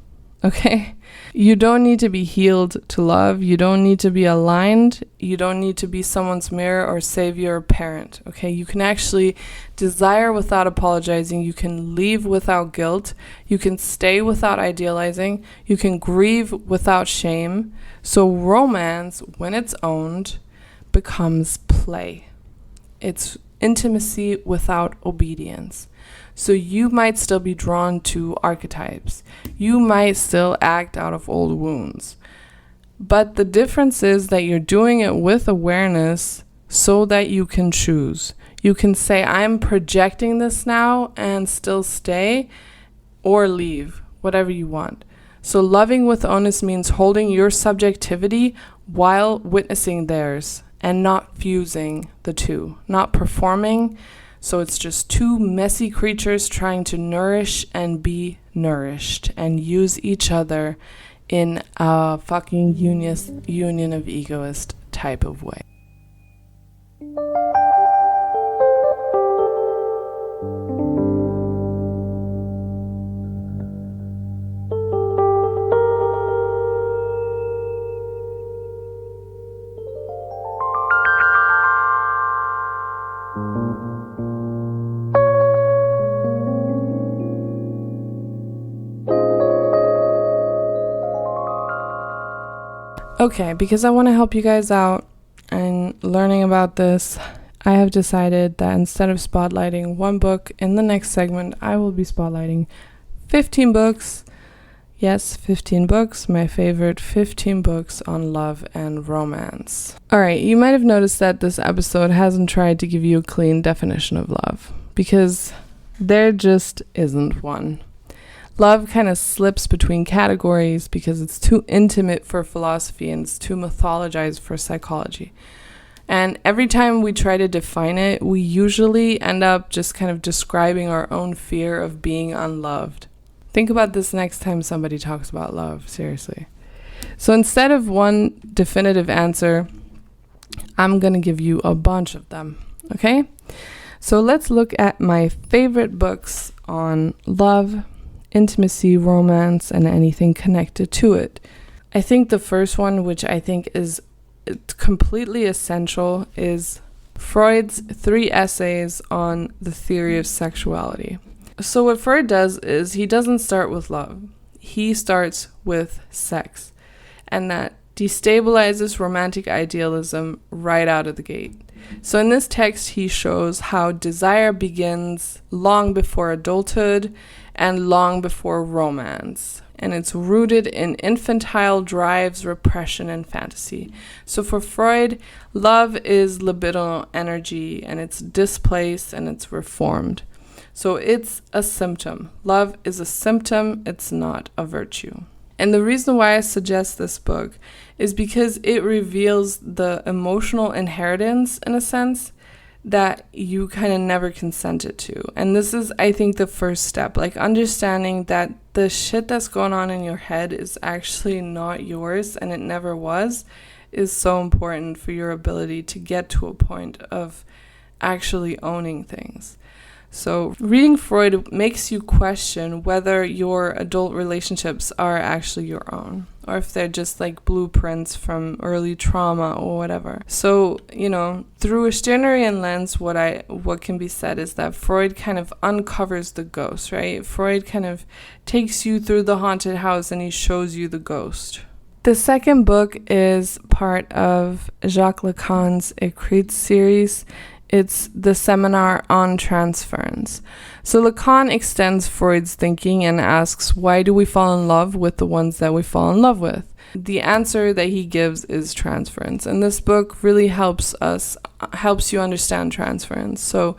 A: okay? You don't need to be healed to love. You don't need to be aligned. You don't need to be someone's mirror or savior or parent, okay? You can actually desire without apologizing. You can leave without guilt. You can stay without idealizing. You can grieve without shame. So romance, when it's owned, becomes play. It's intimacy without obedience. So you might still be drawn to archetypes. You might still act out of old wounds. But the difference is that you're doing it with awareness so that you can choose. You can say, I'm projecting this now and still stay or leave, whatever you want. So loving with ownness means holding your subjectivity while witnessing theirs and not fusing the two, not performing. So it's just two messy creatures trying to nourish and be nourished and use each other in a fucking union of egoist type of way. Okay, because I want to help you guys out and learning about this, I have decided that instead of spotlighting one book in the next segment, I will be spotlighting 15 books. Yes, 15 books, my favorite 15 books on love and romance. All right, you might have noticed that this episode hasn't tried to give you a clean definition of love, because there just isn't one. Love kind of slips between categories because it's too intimate for philosophy and it's too mythologized for psychology. And every time we try to define it, we usually end up just kind of describing our own fear of being unloved. Think about this next time somebody talks about love, seriously. So instead of one definitive answer, I'm going to give you a bunch of them, okay? So let's look at my favorite books on love, intimacy, romance, and anything connected to it. I think the first one, which I think is completely essential, is Freud's 3 essays on the theory of sexuality. So what Freud does is he doesn't start with love. He starts with sex. And that destabilizes romantic idealism right out of the gate. So in this text, he shows how desire begins long before adulthood and long before romance. And it's rooted in infantile drives, repression, and fantasy. So for Freud, love is libidinal energy, and it's displaced and it's reformed. So it's a symptom. Love is a symptom, it's not a virtue. And the reason why I suggest this book is because it reveals the emotional inheritance, in a sense, that you kind of never consented to. And this is, I think, the first step, like understanding that the shit that's going on in your head is actually not yours and it never was, is so important for your ability to get to a point of actually owning things. So reading Freud makes you question whether your adult relationships are actually your own, or if they're just like blueprints from early trauma or whatever. So, through a Stirnerian lens, what can be said is that Freud kind of uncovers the ghost, right? Freud kind of takes you through the haunted house and he shows you the ghost. The second book is part of Jacques Lacan's Écrits series. It's the seminar on transference. So Lacan extends Freud's thinking and asks, why do we fall in love with the ones that we fall in love with? The answer that he gives is transference. And this book really helps you understand transference. So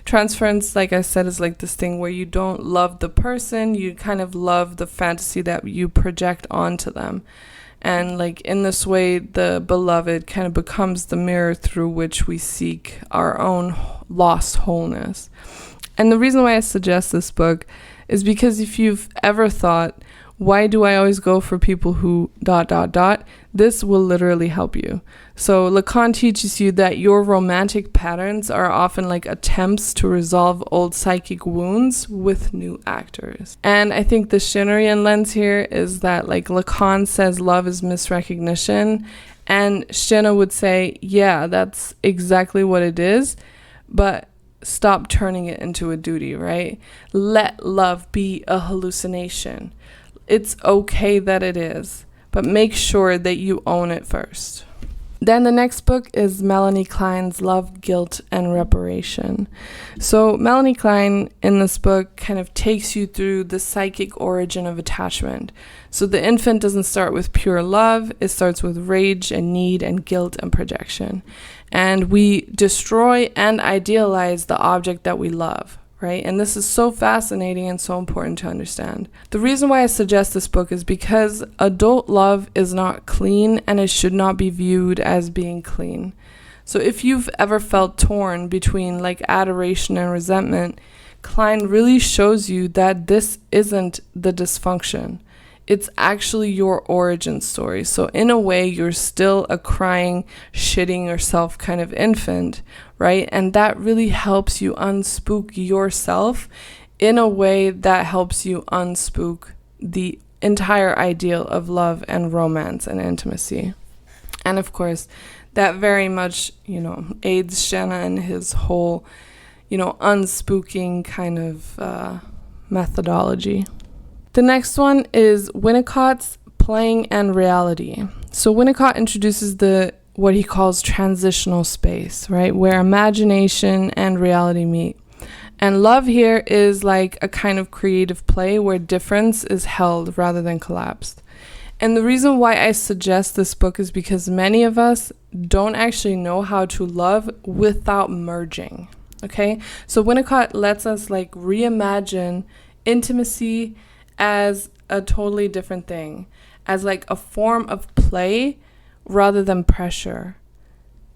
A: transference, like I said, is like this thing where you don't love the person, you kind of love the fantasy that you project onto them. And like in this way, the beloved kind of becomes the mirror through which we seek our own lost wholeness. And the reason why I suggest this book is because if you've ever thought, why do I always go for people who ... This will literally help you. So Lacan teaches you that your romantic patterns are often like attempts to resolve old psychic wounds with new actors. And I think the Skinnerian lens here is that like Lacan says love is misrecognition, and Skinner would say, yeah, that's exactly what it is, but stop turning it into a duty, right? Let love be a hallucination. It's okay that it is, but make sure that you own it first. Then the next book is Melanie Klein's Love, Guilt, and Reparation. So Melanie Klein in this book kind of takes you through the psychic origin of attachment. So the infant doesn't start with pure love, it starts with rage and need and guilt and projection. And we destroy and idealize the object that we love, right? And this is so fascinating and so important to understand. The reason why I suggest this book is because adult love is not clean, and it should not be viewed as being clean. So if you've ever felt torn between like adoration and resentment, Klein really shows you that this isn't the dysfunction. It's actually your origin story. So in a way, you're still a crying, shitting yourself kind of infant, right? And that really helps you unspook yourself in a way that helps you unspook the entire ideal of love and romance and intimacy. And of course, that very much, aids Shanna in his whole, unspooking kind of methodology. The next one is Winnicott's Playing and Reality. So Winnicott introduces what he calls transitional space, right? Where imagination and reality meet. And love here is like a kind of creative play where difference is held rather than collapsed. And the reason why I suggest this book is because many of us don't actually know how to love without merging, okay? So Winnicott lets us like reimagine intimacy as a totally different thing, as like a form of play rather than pressure,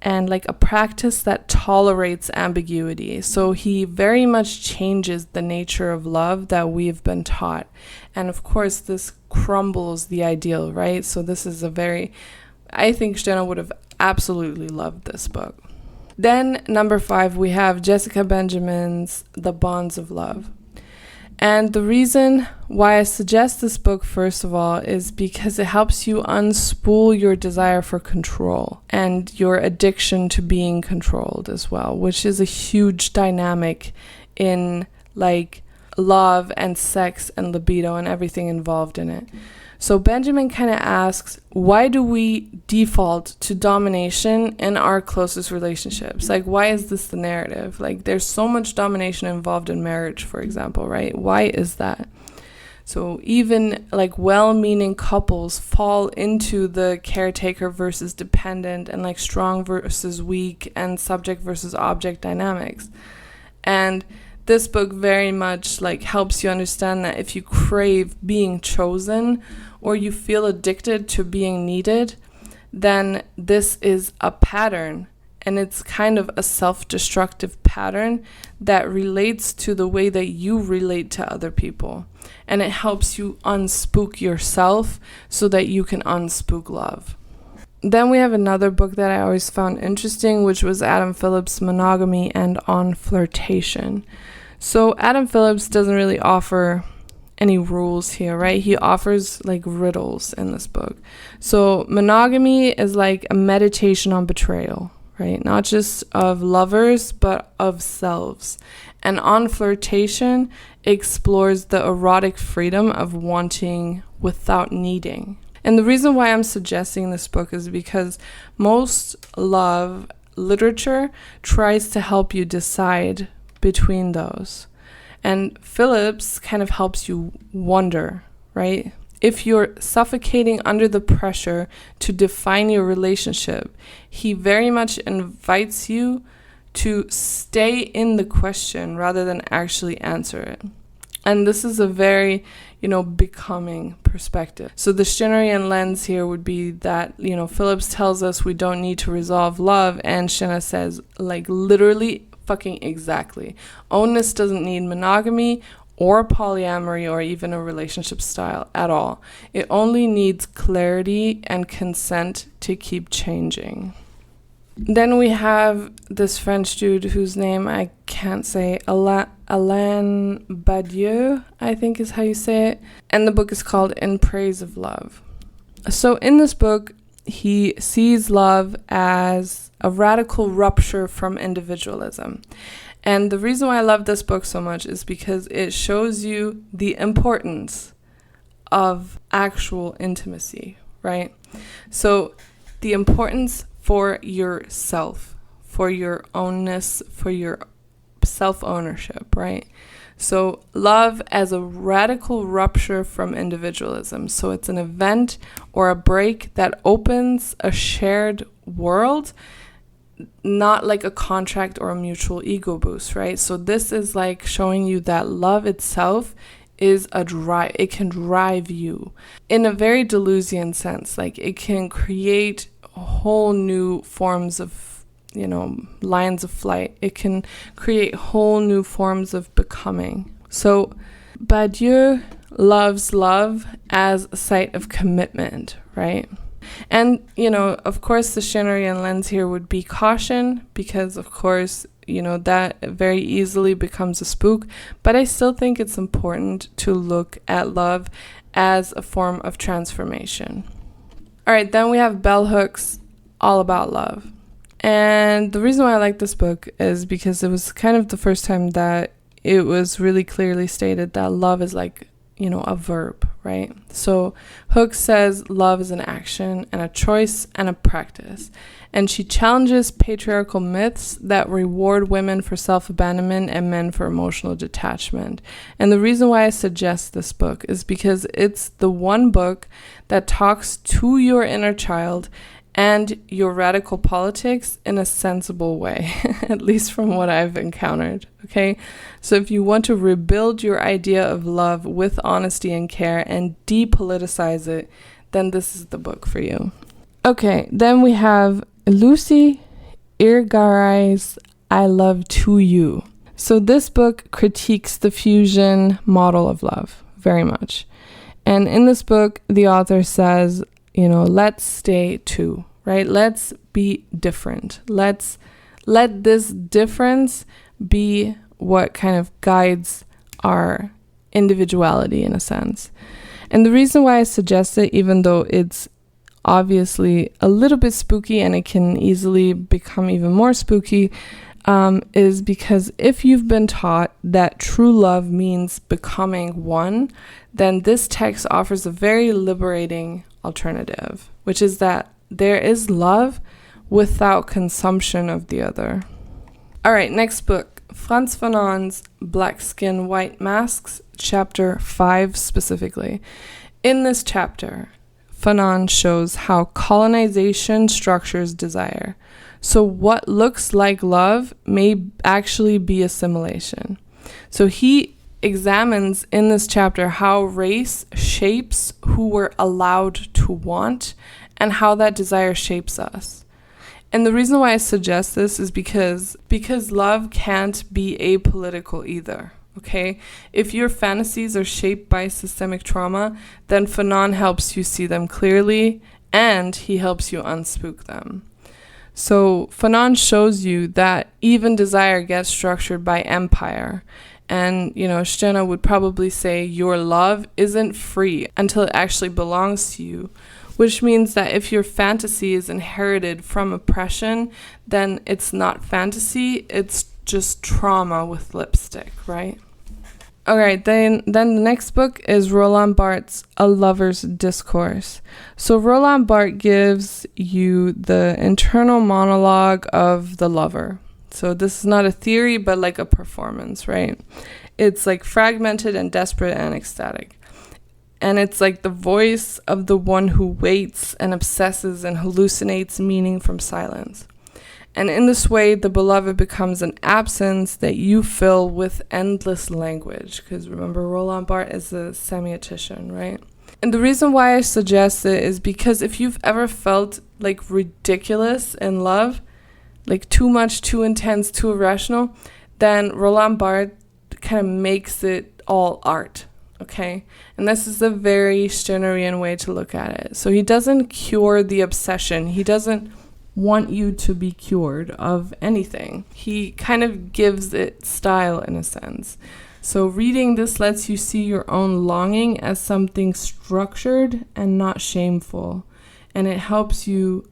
A: and like a practice that tolerates ambiguity. So he very much changes the nature of love that we've been taught. And of course, this crumbles the ideal, right? So this is I think Jenna would have absolutely loved this book. Then number 5, we have Jessica Benjamin's The Bonds of Love. And the reason why I suggest this book, first of all, is because it helps you unspool your desire for control and your addiction to being controlled as well, which is a huge dynamic in like love and sex and libido and everything involved in it. So Benjamin kind of asks, why do we default to domination in our closest relationships? Like, why is this the narrative? Like, there's so much domination involved in marriage, for example, right? Why is that? So even like well-meaning couples fall into the caretaker versus dependent and like strong versus weak and subject versus object dynamics. And this book very much like helps you understand that if you crave being chosen or you feel addicted to being needed, then this is a pattern, and it's kind of a self-destructive pattern that relates to the way that you relate to other people. And it helps you unspook yourself so that you can unspook love. Then we have another book that I always found interesting, which was Adam Phillips' Monogamy and On Flirtation. So Adam Phillips doesn't really offer any rules here, right? He offers like riddles in this book. So monogamy is like a meditation on betrayal, right? Not just of lovers, but of selves. And On Flirtation explores the erotic freedom of wanting without needing. And the reason why I'm suggesting this book is because most love literature tries to help you decide between those. And Phillips kind of helps you wonder, right? If you're suffocating under the pressure to define your relationship, he very much invites you to stay in the question rather than actually answer it. And this is a very, becoming perspective. So the Skinnerian lens here would be that, Phillips tells us we don't need to resolve love, and Skinner says, like, literally fucking exactly. Ownness doesn't need monogamy or polyamory or even a relationship style at all. It only needs clarity and consent to keep changing. Then we have this French dude whose name I can't say, Alain Badiou, I think is how you say it. And the book is called In Praise of Love. So in this book, he sees love as a radical rupture from individualism. And the reason why I love this book so much is because it shows you the importance of actual intimacy, right? So the importance for yourself, for your ownness, for your self-ownership, right? So love as a radical rupture from individualism. So it's an event or a break that opens a shared world, not like a contract or a mutual ego boost, right? So this is like showing you that love itself is a drive. It can drive you in a very Delusion sense. Like it can create whole new forms of, lines of flight. It can create whole new forms of becoming. So Badiou loves love as a site of commitment, right? And, of course, the Schener'ian lens here would be caution because, of course, that very easily becomes a spook. But I still think it's important to look at love as a form of transformation. All right, then we have Bell Hooks, All About Love. And the reason why I like this book is because it was kind of the first time that it was really clearly stated that love is like, a verb, right? So Hooks says love is an action and a choice and a practice. And she challenges patriarchal myths that reward women for self-abandonment and men for emotional detachment. And the reason why I suggest this book is because it's the one book that talks to your inner child and your radical politics in a sensible way, at least from what I've encountered, okay? So if you want to rebuild your idea of love with honesty and care and depoliticize it, then this is the book for you. Okay, then we have Lucy Irigaray's I Love to You. So this book critiques the fusion model of love very much. And in this book, the author says, let's stay two, right? Let's be different. Let this difference be what kind of guides our individuality in a sense. And the reason why I suggest it, even though it's obviously a little bit spooky and it can easily become even more spooky, is because if you've been taught that true love means becoming one, then this text offers a very liberating alternative, which is that there is love without consumption of the other. All right, next book, Frantz Fanon's Black Skin, White Masks, chapter 5 specifically. In this chapter, Fanon shows how colonization structures desire. So what looks like love may actually be assimilation. So he examines in this chapter how race shapes who we're allowed to want and how that desire shapes us. And the reason why I suggest this is because love can't be apolitical either. Okay, if your fantasies are shaped by systemic trauma, then Fanon helps you see them clearly and he helps you unspook them. So Fanon shows you that even desire gets structured by empire. And, Stena would probably say your love isn't free until it actually belongs to you, which means that if your fantasy is inherited from oppression, then it's not fantasy, it's just trauma with lipstick, right? All right, then the next book is Roland Barthes' A Lover's Discourse. So Roland Barthes gives you the internal monologue of the lover. So this is not a theory, but like a performance, right? It's like fragmented and desperate and ecstatic. And it's like the voice of the one who waits and obsesses and hallucinates meaning from silence. And in this way, the beloved becomes an absence that you fill with endless language. Because remember, Roland Barthes is a semiotician, right? And the reason why I suggest it is because if you've ever felt like ridiculous in love, like too much, too intense, too irrational, then Roland Barthes kind of makes it all art, okay? And this is a very Stirnerian way to look at it. So he doesn't cure the obsession. He doesn't want you to be cured of anything. He kind of gives it style in a sense. So reading this lets you see your own longing as something structured and not shameful. And it helps you,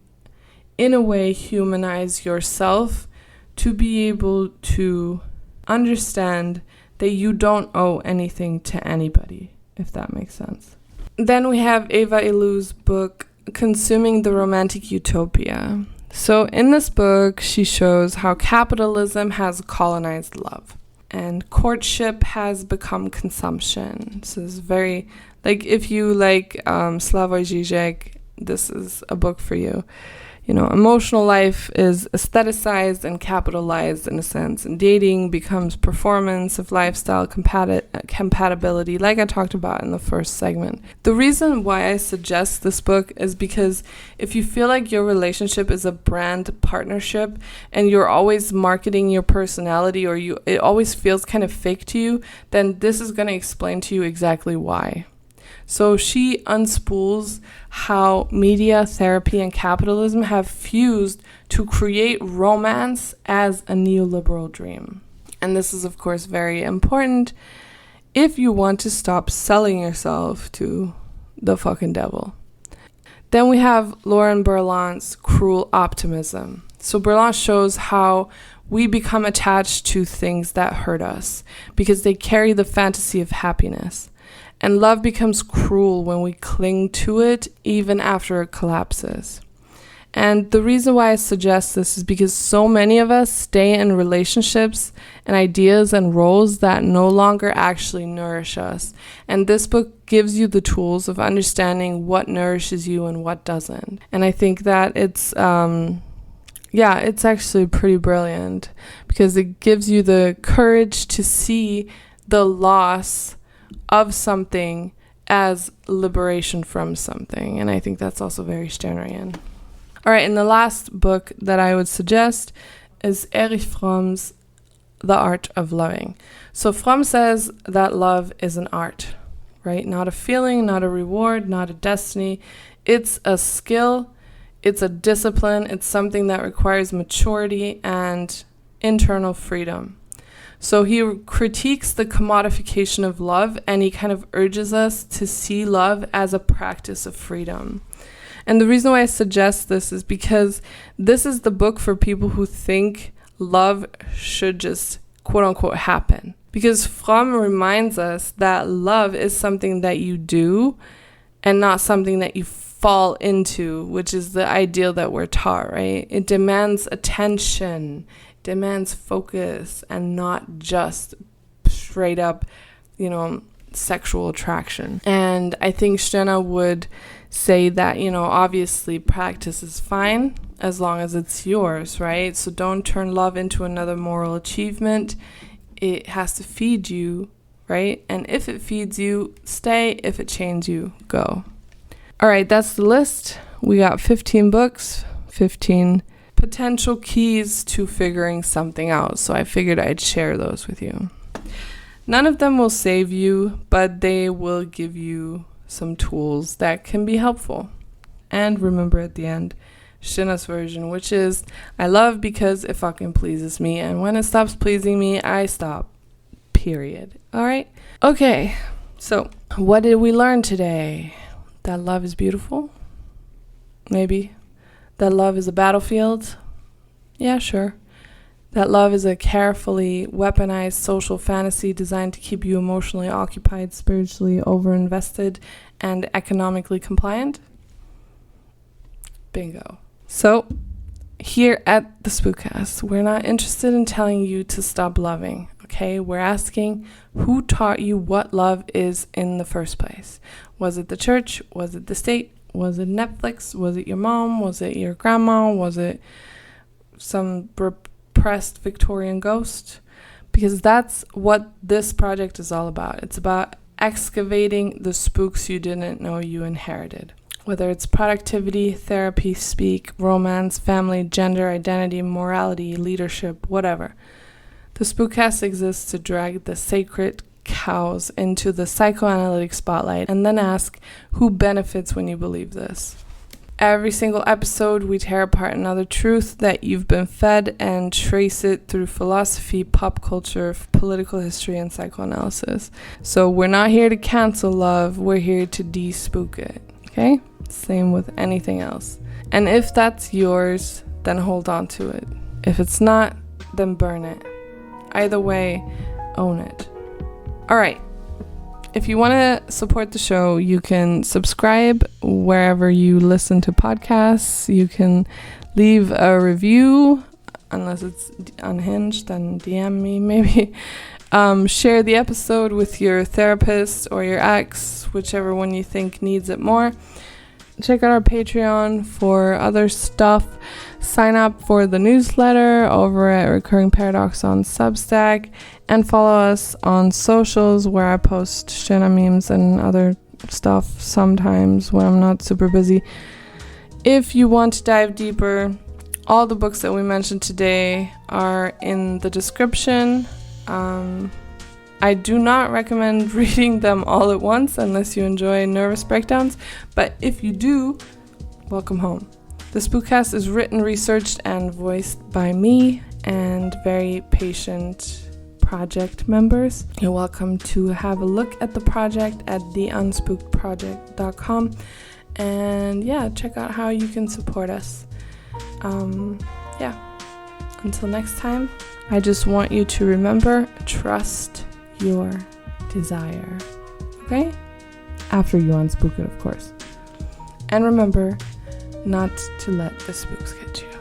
A: in a way, humanize yourself to be able to understand that you don't owe anything to anybody, if that makes sense. Then we have Eva Illou's book, Consuming the Romantic Utopia. So in this book, she shows how capitalism has colonized love and courtship has become consumption. So it's very, like, if you like Slavoj Žižek, this is a book for you. You know, emotional life is aestheticized and capitalized in a sense, and dating becomes performance of lifestyle compatibility, like I talked about in the first segment. The reason why I suggest this book is because if you feel like your relationship is a brand partnership and you're always marketing your personality, or it always feels kind of fake to you, then this is going to explain to you exactly why. So she unspools how media, therapy, and capitalism have fused to create romance as a neoliberal dream. And this is, of course, very important if you want to stop selling yourself to the fucking devil. Then we have Lauren Berlant's Cruel Optimism. So Berlant shows how we become attached to things that hurt us because they carry the fantasy of happiness. And love becomes cruel when we cling to it even after it collapses. And the reason why I suggest this is because so many of us stay in relationships and ideas and roles that no longer actually nourish us. And this book gives you the tools of understanding what nourishes you and what doesn't. And I think that it's actually pretty brilliant because it gives you the courage to see the loss of something as liberation from something. And I think that's also very Stirnerian. All right, and the last book that I would suggest is Erich Fromm's The Art of Loving. So Fromm says that love is an art, right? Not a feeling, not a reward, not a destiny. It's a skill, it's a discipline, it's something that requires maturity and internal freedom. So he critiques the commodification of love, and he kind of urges us to see love as a practice of freedom. And the reason why I suggest this is because this is the book for people who think love should just quote unquote happen. Because Fromm reminds us that love is something that you do and not something that you fall into, which is the ideal that we're taught, right? It demands attention, demands focus, and not just straight up, sexual attraction. And I think Stirner would say that, obviously practice is fine as long as it's yours, right? So don't turn love into another moral achievement. It has to feed you, right? And if it feeds you, stay. If it chains you, go. All right, that's the list. We got 15 books, 15 potential keys to figuring something out. So I figured I'd share those with you. None of them will save you, but they will give you some tools that can be helpful. And remember at the end, Shinna's version, which is, I love because it fucking pleases me, and when it stops pleasing me, I stop. Period. All right? Okay, so what did we learn today? That love is beautiful? Maybe. That love is a battlefield? Yeah, sure. That love is a carefully weaponized social fantasy designed to keep you emotionally occupied, spiritually overinvested, and economically compliant? Bingo. So, here at the Spookcast, we're not interested in telling you to stop loving, okay? We're asking, who taught you what love is in the first place? Was it the church? Was it the state? Was it Netflix? Was it your mom? Was it your grandma? Was it some repressed Victorian ghost? Because that's what this project is all about. It's about excavating the spooks you didn't know you inherited. Whether it's productivity, therapy, speak, romance, family, gender, identity, morality, leadership, whatever. The Spookcast exists to drag the sacred cows into the psychoanalytic spotlight and then ask who benefits when you believe this. Every single episode, we tear apart another truth that you've been fed and trace it through philosophy, pop culture, political history, and psychoanalysis. So we're not here to cancel love, we're here to de-spook it, okay? Same with anything else. And if that's yours, then hold on to it. If it's not, then burn it. Either way, own it. All right. If you want to support the show, you can subscribe wherever you listen to podcasts. You can leave a review, unless it's unhinged, then DM me maybe. Share the episode with your therapist or your ex, whichever one you think needs it more. Check out our Patreon for other stuff. Sign up for the newsletter over at Recurring Paradox on Substack, and follow us on socials where I post Shana memes and other stuff sometimes when I'm not super busy. If you want to dive deeper, all the books that we mentioned today are in the description. I do not recommend reading them all at once unless you enjoy nervous breakdowns, but if you do, welcome home. The Spookcast is written, researched, and voiced by me and very patient project members. You're welcome to have a look at the project at theunspookproject.com, and check out how you can support us. Until next time, I just want you to remember, trust your desire, okay? After you unspook it, of course. And remember not to let the spooks get you.